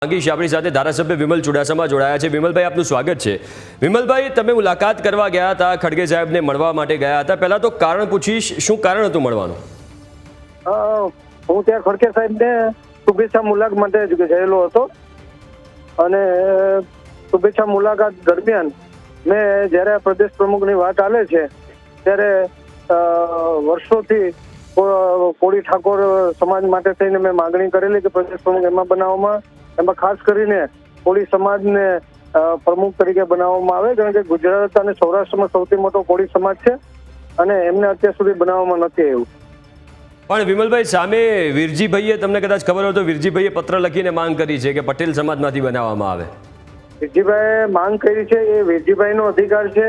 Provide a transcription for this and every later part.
આપણી સાથે ધારાસભ્ય વિમલ ચુડાસમા જોડાયા છે। વિમલભાઈ, આપનું સ્વાગત છે। વિમલભાઈ, તમે મુલાકાત કરવા ગયા હતા, ખડગે સાહેબને મળવા માટે ગયા હતા। પહેલા તો કારણ પૂછીશ, શું કારણ હતું મળવાનું? હું ત્યાં ખડગે સાહેબને શુભેચ્છા મુલાકાત માટે ગયેલો હતો અને શુભેચ્છા મુલાકાત દરમિયાન મેં જ્યારે પ્રદેશ પ્રમુખની વાત ચાલે છે ત્યારે વર્ષોથી કોળી ઠાકોર સમાજ માટે થઈને મેં માગણી કરેલી કે પ્રદેશ પ્રમુખ એમાં ખાસ કરીને કોળી સમાજને પ્રમુખ તરીકે બનાવવામાં આવે, કારણ કે ગુજરાત અને સૌરાષ્ટ્રમાં સૌથી મોટો કોળી સમાજ છે અને એમને અત્યાર સુધી બનાવવામાં નથી આવ્યું। પણ વિમલભાઈ, સામે વીરજીભાઈએ, તમને કદાચ ખબર હોય તો વીરજીભાઈએ પત્ર લખીને માંગ કરી છે કે પટેલ સમાજમાંથી બનાવવામાં આવે। વીરજીભાઈએ માંગ કરી છે, એ વીરજીભાઈનો અધિકાર છે,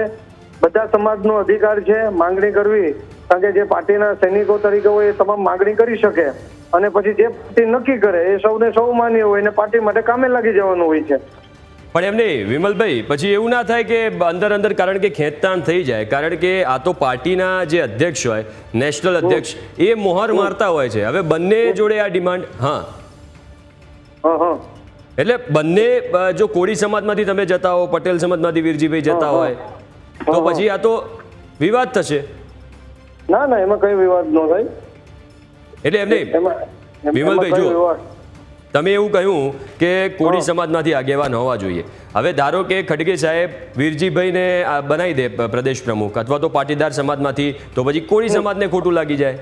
બધા સમાજનો અધિકાર છે માંગણી કરવી, કારણ કે જે પાર્ટીના સૈનિકો તરીકે હોય એ તમામ માંગણી કરી શકે અને પછી જે પાર્ટી નક્કી કરે એ સૌને સૌ માન્ય હોય અને પાર્ટી માટે કામે લાગી જવાનું હોય છે। પણ એમ નહીં વિમલભાઈ, પછી એવું ના થાય કે અંદર કારણ કે ખેંચતાણ થઈ જાય, કારણ કે આ તો પાર્ટીના જે અધ્યક્ષ હોય, નેશનલ અધ્યક્ષ, એ મોહર મારતા હોય છે। હવે બંને જોડે આ ડિમાન્ડ, એટલે બંને, જો કોળી સમાજમાંથી તમે જતા હો, પટેલ સમાજમાંથી વીરજીભાઈ જતા હોય તો પછી આ તો વિવાદ થશે। ના ના, એમાં કઈ વિવાદ ન થાય। એટલે એમ નહીં વિમલભાઈ, જો તમે એવું કહ્યું કે કોળી સમાજમાંથી આગેવાન હોવા જોઈએ, હવે ધારો કે ખડગે સાહેબ વીરજીભાઈને બનાવી દે પ્રદેશ પ્રમુખ અથવા તો પાટીદાર સમાજમાંથી, તો પછી કોળી સમાજને ખોટું લાગી જાય?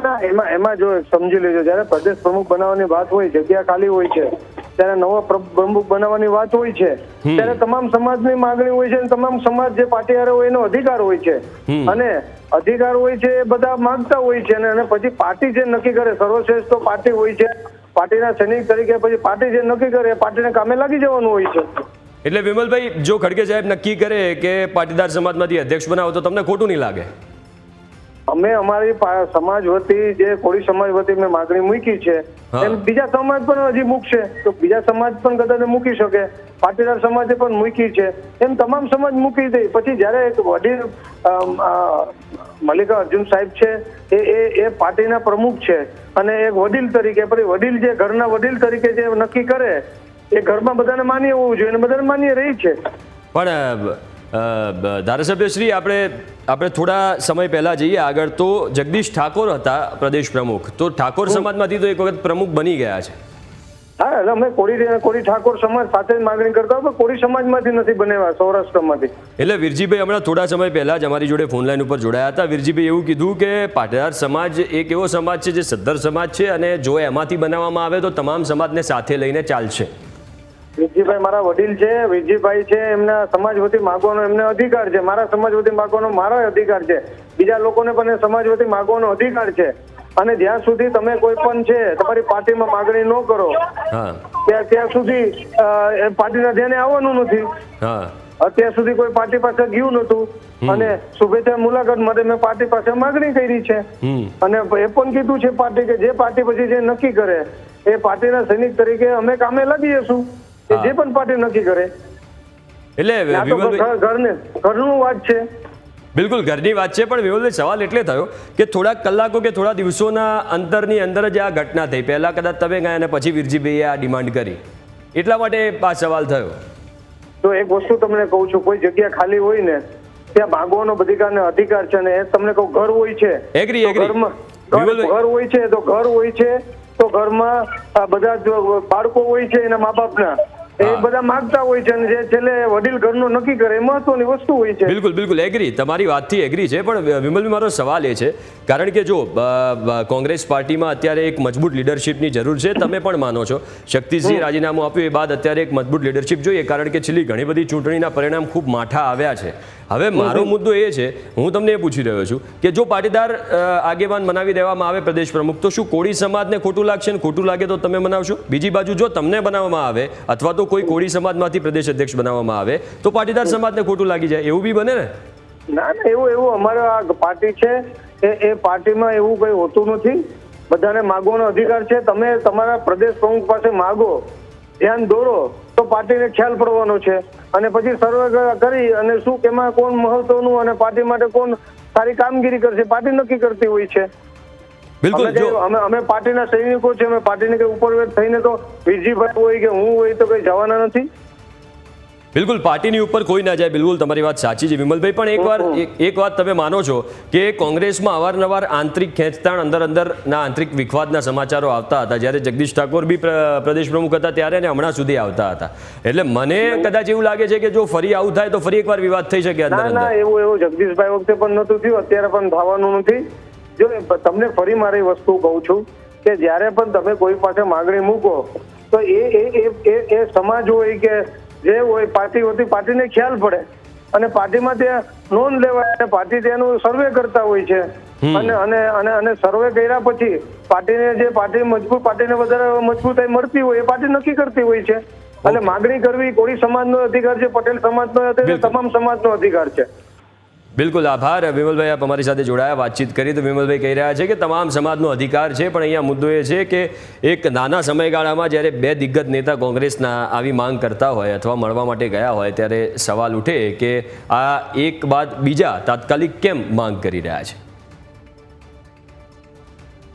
ના, એમાં જો સમજી લેજો, જયારે પ્રદેશ પ્રમુખ બનાવવાની વાત હોય, જગ્યા ખાલી હોય છે, ત્યારે નવો પ્રમુખ બનાવવાની વાત હોય છે, ત્યારે તમામ સમાજની માંગણી હોય છે અને તમામ સમાજ જે પાટીદારો હોય એનો અધિકાર હોય છે અને અધિકાર હોય છે એ બધા માંગતા હોય છે અને પછી પાર્ટી જે નક્કી કરે, સર્વશ્રેષ્ઠ તો પાર્ટી હોય છે, પાર્ટીના સૈનિક તરીકે પછી પાર્ટી જે નક્કી કરે પાર્ટીને કામે લાગી જવાનું હોય છે। એટલે વિમલભાઈ, જો ખડગે સાહેબ નક્કી કરે કે પાટીદાર સમાજમાંથી અધ્યક્ષ બનાવો તો તમને ખોટું નહીં લાગે? અમે અમારી સમાજ વતી, જે કોળી સમાજ વતી મેં માગણી મૂકી છે એમ બીજા સમાજ પણ હજી મૂકશે, તો બીજા સમાજ પણ કદાચ મૂકી શકે, પાટીદાર સમાજે પણ મૂકી છે, એમ તમામ સમાજ મૂકી દે। પછી જયારે એક વડીલ મલ્લિકા અર્જુન સાહેબ છે એ પાર્ટીના પ્રમુખ છે અને એક વડીલ તરીકે, પછી વડીલ જે ઘરના વડીલ તરીકે જે નક્કી કરે એ ઘરમાં બધાને માન્ય હોવું જોઈએ અને બધાને માન્ય રહી છે। પણ ધારાસભ્યશ્રી, આપણે થોડા સમય પહેલા જઈએ આગળ, તો જગદીશ ઠાકોર હતા પ્રદેશ પ્રમુખ, તો ઠાકોર સમાજમાંથી તો એક વખત પ્રમુખ બની ગયા છે। હા, એટલે અમે કોળી ઠાકોર સમાજ સાથે માગણી કરતા હોય, કોળી સમાજમાંથી નથી બનેવા, સૌરાષ્ટ્રમાંથી। એટલે વીરજીભાઈ હમણાં થોડા સમય પહેલા જ અમારી જોડે ફોનલાઈન ઉપર જોડાયા હતા। વીરજીભાઈ એવું કીધું કે પાટીદાર સમાજ એક એવો સમાજ છે જે સદ્ધર સમાજ છે અને જો એમાંથી બનાવવામાં આવે તો તમામ સમાજને સાથે લઈને ચાલશે। વીરજીભાઈ મારા વડીલ છે, વીરજીભાઈ છે, એમના સમાજ વતી માગવાનો એમને અધિકાર છે, મારા સમાજ વતી માગવાનો મારો અધિકાર છે, બીજા લોકોને પણ સમાજ વતી માગવાનો અધિકાર છે અને જ્યાં સુધી તમે કોઈ પણ છે તમારી પાર્ટીમાં માગણી ન કરો ત્યાં સુધી પાર્ટીના ધ્યાને આવવાનું નથી। અત્યાર સુધી કોઈ પાર્ટી પાસે ગયું નતું અને શુભેચ્છા મુલાકાત માટે મેં પાર્ટી પાસે માગણી કરી છે અને એ પણ કીધું છે પાર્ટી કે જે પાર્ટી પછી જે નક્કી કરે એ પાર્ટીના સૈનિક તરીકે અમે કામે લાગી જશું, જે પણ પાર્ટી નક્કી કરે। એટલે ઘરનું વાત છે, બિલકુલ ઘરની વાત છે। પણ વિમલભાઈ, સવાલ એટલે થયો કે થોડા કલાકો કે થોડા દિવસોના અંતરની અંદર જ આ ઘટના થઈ, પહેલા કદાચ તમે ગયા અને પછી વીરજીભાઈએ આ ડિમાન્ડ કરી, એટલા માટે આ સવાલ થયો। તો એક વસ્તુ તમને કહું છું, કોઈ જગ્યા ખાલી હોય ને ત્યાં માગવાનો અધિકાર છે અને તમને કહું ઘર હોય છે, ઘર હોય છે તો ઘર હોય છે તો ઘરમાં બધા બાળકો હોય છે એના મા બાપના, એ બધા માંગતા હોય છે અને જે છેલ્લે વડીલ ઘરનું નક્કી કરે એ મહત્વની વસ્તુ હોય છે। બિલકુલ એગ્રી, તમારી વાતથી એગ્રી છે। પણ વિમલભાઈ, મારો સવાલ એ છે, કારણ કે જો કોંગ્રેસ પાર્ટીમાં અત્યારે એક મજબૂત લીડરશિપની જરૂર છે, તમે પણ માનો છો, શક્તિસિંહ રાજીનામું આપ્યું એ બાદ અત્યારે એક મજબૂત લીડરશિપ જોઈએ, કારણ કે છેલ્લી ઘણી બધી ચૂંટણીના પરિણામ ખૂબ માઠા આવ્યા છે। હવે મારો મુદ્દો એ છે, હું તમને એ પૂછી રહ્યો છું કે જો પાટીદાર આગેવાન બનાવી દેવામાં આવે પ્રદેશ પ્રમુખ, તો શું કોળી સમાજને ખોટું લાગશે ને ખોટું લાગે તો તમે બનાવશો? બીજી બાજુ જો તમને બનાવવામાં આવે અથવા તો કોઈ કોળી સમાજમાંથી પ્રદેશ અધ્યક્ષ બનાવવામાં આવે તો પાટીદાર સમાજને ખોટું લાગી જાય, એવું બી બને ને? ના, એવું અમારો આ પાર્ટી છે એ પાર્ટીમાં એવું કઈ હોતું નથી, બધાને માગવાનો અધિકાર છે। તમે તમારા પ્રદેશ પ્રમુખ પાસે માગો, ધ્યાન દોરો તો પાર્ટીને ખ્યાલ પડવાનો છે અને પછી સર્વે કરી અને શું કેમાં કોણ મહત્વનું અને પાર્ટી માટે કોણ સારી કામગીરી કરશે પાર્ટી નક્કી કરતી હોય છે। બિલકુલ, અમે કઈ- જો- અમે પાર્ટીના સૈનિકો છે, અમે પાર્ટીને કઈ ઉપર થઈને તો વીરજીભાઈ હોય કે હું હોય તો કઈ જવાના નથી. બિલકુલ પાર્ટીની ઉપર કોઈ ના જાય, બિલકુલ તમારી વાત સાચી છે વિમલભાઈ. પણ એક વાત તમે માનો છો કે કોંગ્રેસમાં અવારનવાર આંતરિક ખેંચતાણ અંદરના આંતરિક વિખવાદના સમાચારો આવતા હતા, જ્યારે જગદીશ ઠાકોર બી પ્રદેશ પ્રમુખ હતા ત્યારે અને હમણાં સુધી આવતા હતા. એટલે મને કદાચ એવું લાગે છે કે જો ફરી આવું થાય તો ફરી એકવાર વિવાદ થઈ શકે અંદર ના અંદર. એવું જગદીશભાઈ વખતે પણ નહોતું થયું, અત્યારે પણ થવાનું નથી. જો તમને ફરી મારી વસ્તુ કહું છું કે જ્યારે પણ તમે કોઈ પાસે માંગણી મૂકો તો એ સમાજ હોય કે જે હોય પાર્ટી હોતી પાર્ટીને ખ્યાલ પડે અને પાર્ટીમાં ત્યાં નોંધ લેવાય અને પાર્ટી તેનું સર્વે કરતા હોય છે અને અને અને અને સર્વે કર્યા પછી પાર્ટીને જે પાર્ટીને વધારે મજબૂતાઈ મળતી હોય એ પાર્ટી નક્કી કરતી હોય છે. અને માંગણી કરવી કોળી સમાજનો અધિકાર છે, પટેલ સમાજનો અધિકાર, તમામ સમાજનો અધિકાર છે. બિલકુલ આભાર વિમલભાઈ, આપ અમારી સાથે જોડાયા, વાતચીત કરી. તો વિમલભાઈ કહી રહ્યા છે કે તમામ સમાજનો અધિકાર છે, પણ અહીંયા મુદ્દો એ છે કે એક નાના સમયગાળામાં જ્યારે બે દિગ્ગજ નેતા કોંગ્રેસના આવી માંગ કરતા હોય અથવા મળવા માટે ગયા હોય ત્યારે સવાલ ઉઠે કે આ એક બાદ બીજા તાત્કાલિક કેમ માંગ કરી રહ્યા છે.